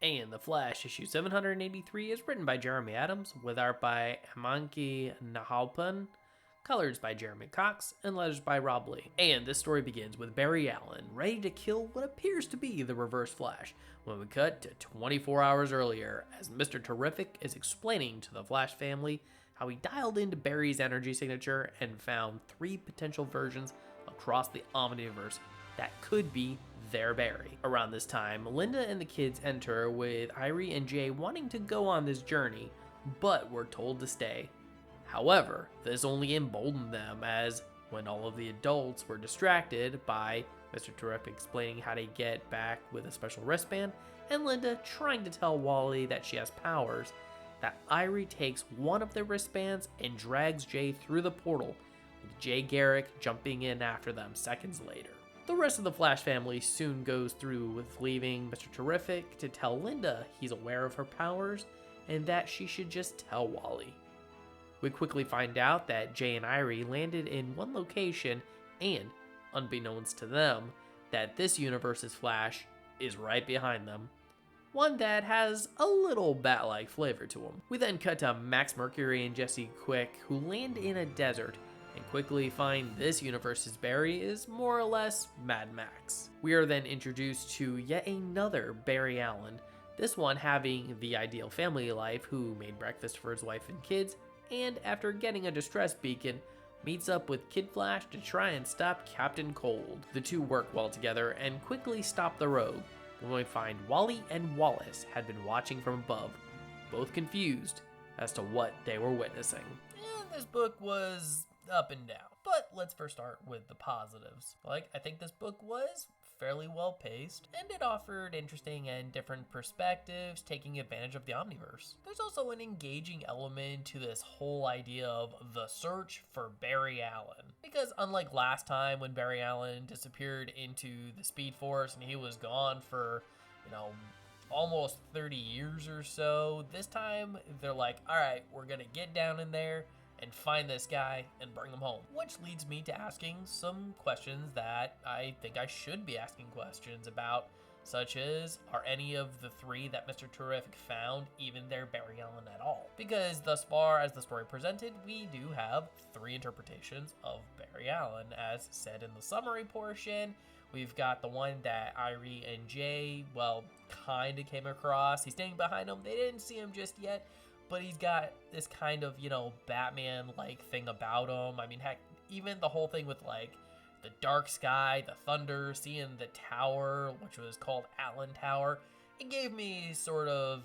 And The Flash, issue 783, is written by Jeremy Adams, with art by Amanki Nahalpan, colors by Jeremy Cox, and letters by Rob Lee. And this story begins with Barry Allen ready to kill what appears to be the Reverse Flash, when we cut to 24 hours earlier as Mr. Terrific is explaining to the Flash family how he dialed into Barry's energy signature and found 3 potential versions across the Omniverse that could be their Barry. Around this time, Linda and the kids enter, with Irie and Jay wanting to go on this journey, but were told to stay. However, this only emboldened them, as when all of the adults were distracted by Mr. Terrific explaining how to get back with a special wristband, and Linda trying to tell Wally that she has powers, that Irie takes one of the wristbands and drags Jay through the portal, with Jay Garrick jumping in after them seconds later. The rest of the Flash family soon goes through with leaving Mr. Terrific to tell Linda he's aware of her powers and that she should just tell Wally. We quickly find out that Jay and Irie landed in one location, and, unbeknownst to them, that this universe's Flash is right behind them. One that has a little bat-like flavor to him. We then cut to Max Mercury and Jesse Quick, who land in a desert and quickly find this universe's Barry is more or less Mad Max. We are then introduced to yet another Barry Allen, this one having the ideal family life, who made breakfast for his wife and kids, and after getting a distress beacon, meets up with Kid Flash to try and stop Captain Cold. The two work well together and quickly stop the rogue, when we find Wally and Wallace had been watching from above, both confused as to what they were witnessing. This book was up and down, but let's first start with the positives. I think this book was fairly well paced, and it offered interesting and different perspectives, taking advantage of the Omniverse. There's also an engaging element to this whole idea of the search for Barry Allen, because unlike last time when Barry Allen disappeared into the Speed Force and he was gone for, almost 30 years or so, this time they're like, alright, we're gonna get down in there and find this guy and bring him home. Which leads me to asking some questions that I think I should be asking questions about, such as, are any of the 3 that Mr. Terrific found even their Barry Allen at all? Because thus far as the story presented, we do have 3 interpretations of Barry Allen. As said in the summary portion, we've got the one that Irie and Jay, kind of came across. He's standing behind them. They didn't see him just yet, but he's got this kind of, Batman-like thing about him. I mean, heck, even the whole thing with, the dark sky, the thunder, seeing the tower, which was called Allen Tower, it gave me sort of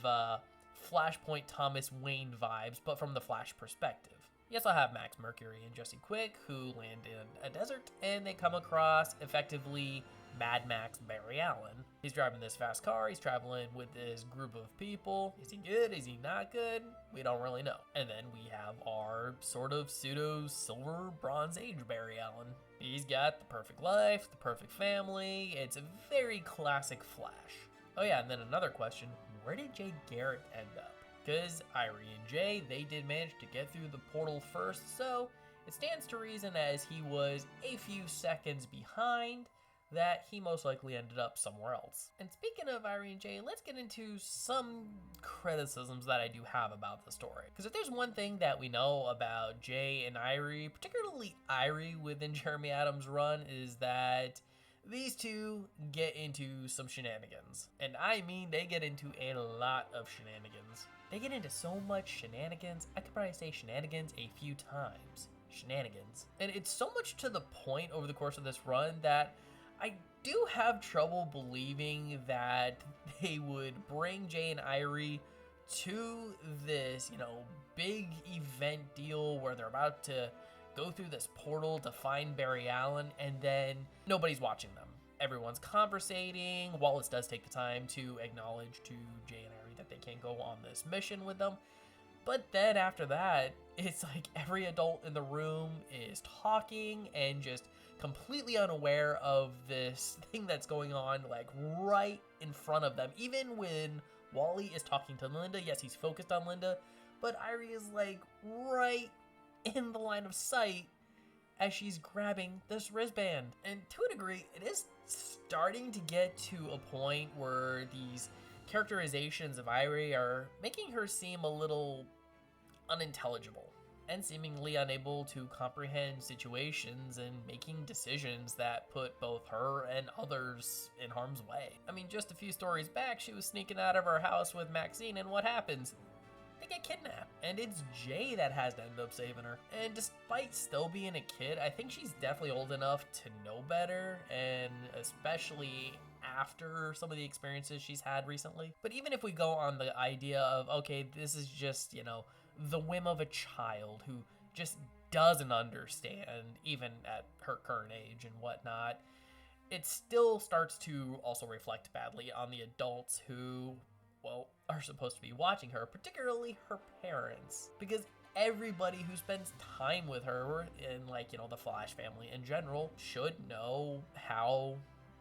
Flashpoint Thomas Wayne vibes, but from the Flash perspective. You also have Max Mercury and Jesse Quick, who land in a desert, and they come across, effectively, Mad Max Barry Allen. He's driving this fast car, he's traveling with this group of people. Is he good? Is he not good? We don't really know. And then we have our sort of pseudo silver bronze age Barry Allen. He's got the perfect life, the perfect family. It's a very classic Flash. Oh yeah, and then another question, where did Jay Garrick end up? Because Irie and Jay, they did manage to get through the portal first, so it stands to reason, as he was a few seconds behind, that he most likely ended up somewhere else. And speaking of Irie and Jay, let's get into some criticisms that I do have about the story. Because if there's one thing that we know about Jay and Irie, particularly Irie within Jeremy Adams' run, is that these two get into some shenanigans. And I mean, they get into a lot of shenanigans. They get into so much shenanigans, I could probably say shenanigans a few times. Shenanigans. And it's so much to the point over the course of this run that I do have trouble believing that they would bring Jay and Irie to this, big event deal where they're about to go through this portal to find Barry Allen, and then nobody's watching them. Everyone's conversating. Wallace does take the time to acknowledge to Jay and Irie that they can't go on this mission with them. But then after that, it's like every adult in the room is talking and just completely unaware of this thing that's going on, right in front of them. Even when Wally is talking to Linda, yes, he's focused on Linda, but Irie is right in the line of sight as she's grabbing this wristband. And to a degree, it is starting to get to a point where these characterizations of Irie are making her seem a little unintelligible and seemingly unable to comprehend situations and making decisions that put both her and others in harm's way. I mean, just a few stories back, she was sneaking out of her house with Maxine, and what happens? They get kidnapped, and it's Jay that has to end up saving her. And despite still being a kid, I think she's definitely old enough to know better, and especially after some of the experiences she's had recently. But even if we go on the idea of, okay, this is just, the whim of a child who just doesn't understand, even at her current age and whatnot, it still starts to also reflect badly on the adults who, well, are supposed to be watching her, particularly her parents, because everybody who spends time with her in, the Flash family in general should know how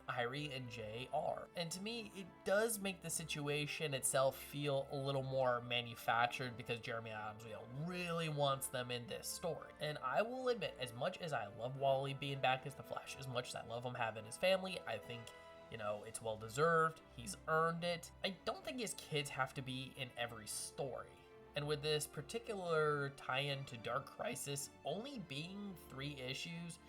Irie and Jay are. And to me, it does make the situation itself feel a little more manufactured because Jeremy Adams, really wants them in this story. And I will admit, as much as I love Wally being back as the Flash, as much as I love him having his family, I think it's well deserved. He's earned it. I don't think his kids have to be in every story. And with this particular tie-in to Dark Crisis only being 3 issues,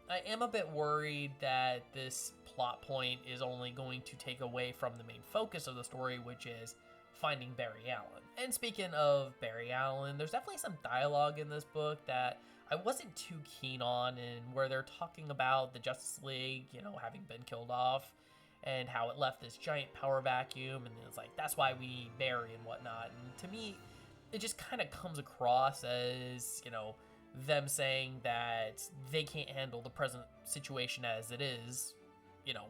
I am a bit worried that this plot point is only going to take away from the main focus of the story, which is finding Barry Allen. And speaking of Barry Allen, there's definitely some dialogue in this book that I wasn't too keen on, and where they're talking about the Justice League, having been killed off, and how it left this giant power vacuum, and it's like, that's why we need Barry and whatnot. And to me, it just kind of comes across as, them saying that they can't handle the present situation as it is,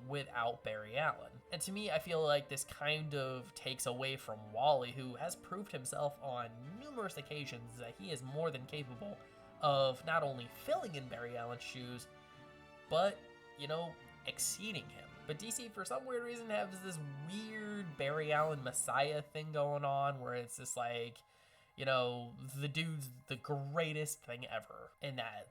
without Barry Allen. And to me, I feel like this kind of takes away from Wally, who has proved himself on numerous occasions that he is more than capable of not only filling in Barry Allen's shoes, but, exceeding him. But DC, for some weird reason, has this weird Barry Allen Messiah thing going on, where it's just like, the dude's the greatest thing ever, and that,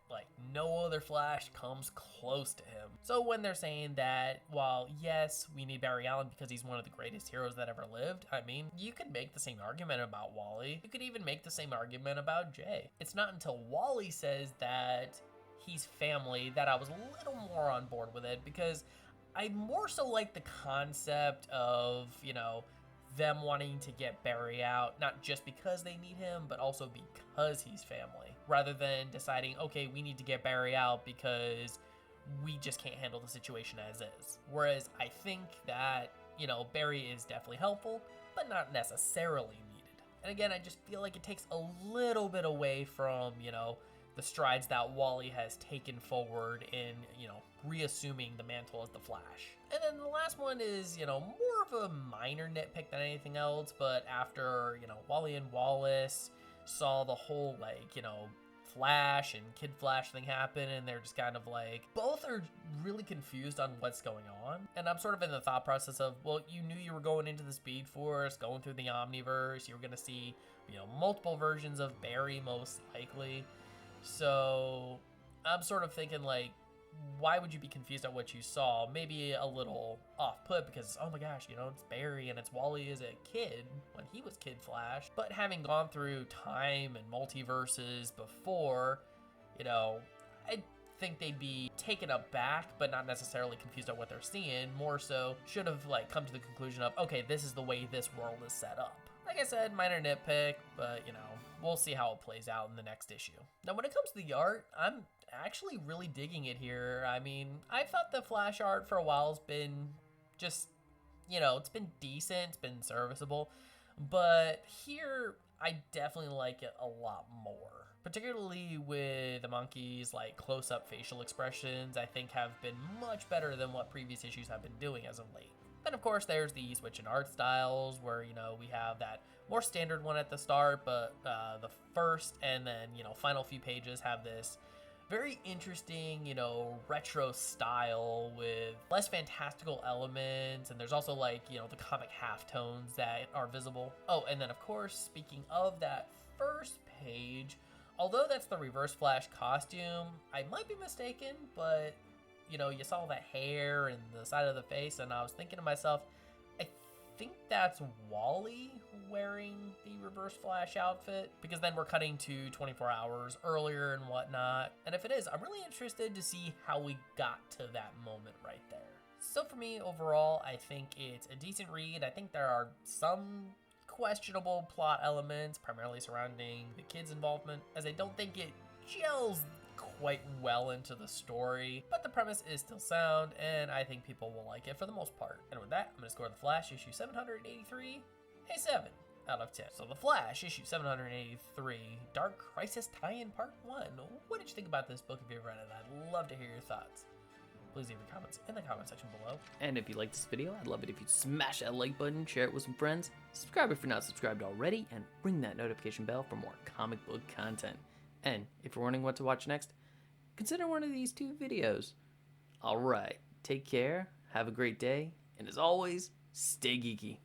no other Flash comes close to him. So when they're saying that, while yes, we need Barry Allen because he's one of the greatest heroes that ever lived, I mean, you could make the same argument about Wally. You could even make the same argument about Jay. It's not until Wally says that he's family that I was a little more on board with it, because I more so like the concept of, them wanting to get Barry out, not just because they need him, but also because he's family, rather than deciding, okay, we need to get Barry out because we just can't handle the situation as is. Whereas I think that, Barry is definitely helpful, but not necessarily needed. And again, I just feel like it takes a little bit away from, the strides that Wally has taken forward in, reassuming the mantle as the Flash. And then the last one is, more of a minor nitpick than anything else, but after, Wally and Wallace saw the whole, Flash and Kid Flash thing happen, and they're just kind of both are really confused on what's going on. And I'm sort of in the thought process of, well, you knew you were going into the Speed Force, going through the Omniverse, you were going to see, multiple versions of Barry most likely. So I'm sort of thinking, why would you be confused at what you saw? Maybe a little off-put because, oh my gosh, it's Barry and it's Wally as a kid when he was Kid Flash. But having gone through time and multiverses before, I think they'd be taken aback, but not necessarily confused at what they're seeing. More so, should have come to the conclusion of, okay, this is the way this world is set up. Like I said, minor nitpick, but, we'll see how it plays out in the next issue. Now, when it comes to the art, I'm actually really digging it here. I mean, I thought the Flash art for a while has been just, it's been decent, it's been serviceable, but here, I definitely like it a lot more. Particularly with the monkey's close-up facial expressions, I think have been much better than what previous issues have been doing as of late. Then, of course, there's the switch in art styles where, we have that more standard one at the start, but the first and then, final few pages have this very interesting, retro style with less fantastical elements. And there's also the comic halftones that are visible. Oh, and then, of course, speaking of that first page, although that's the Reverse Flash costume, I might be mistaken, but you saw the hair and the side of the face, and I was thinking to myself, I think that's Wally wearing the Reverse Flash outfit, because then we're cutting to 24 hours earlier and whatnot. And if it is, I'm really interested to see how we got to that moment right there. So for me, overall, I think it's a decent read. I think there are some questionable plot elements, primarily surrounding the kids' involvement, as I don't think it gels quite well into the story, but the premise is still sound, and I think people will like it for the most part. And with that, I'm going to score The Flash issue 783 a 7 out of 10. So The Flash issue 783, Dark Crisis Tie-In Part 1. What did you think about this book if you've read it? I'd love to hear your thoughts. Please leave your comments in the comment section below. And if you like this video, I'd love it if you'd smash that like button, share it with some friends, subscribe if you're not subscribed already, and ring that notification bell for more comic book content. And if you're wondering what to watch next, consider one of these 2 videos. Alright, take care, have a great day, and as always, stay geeky.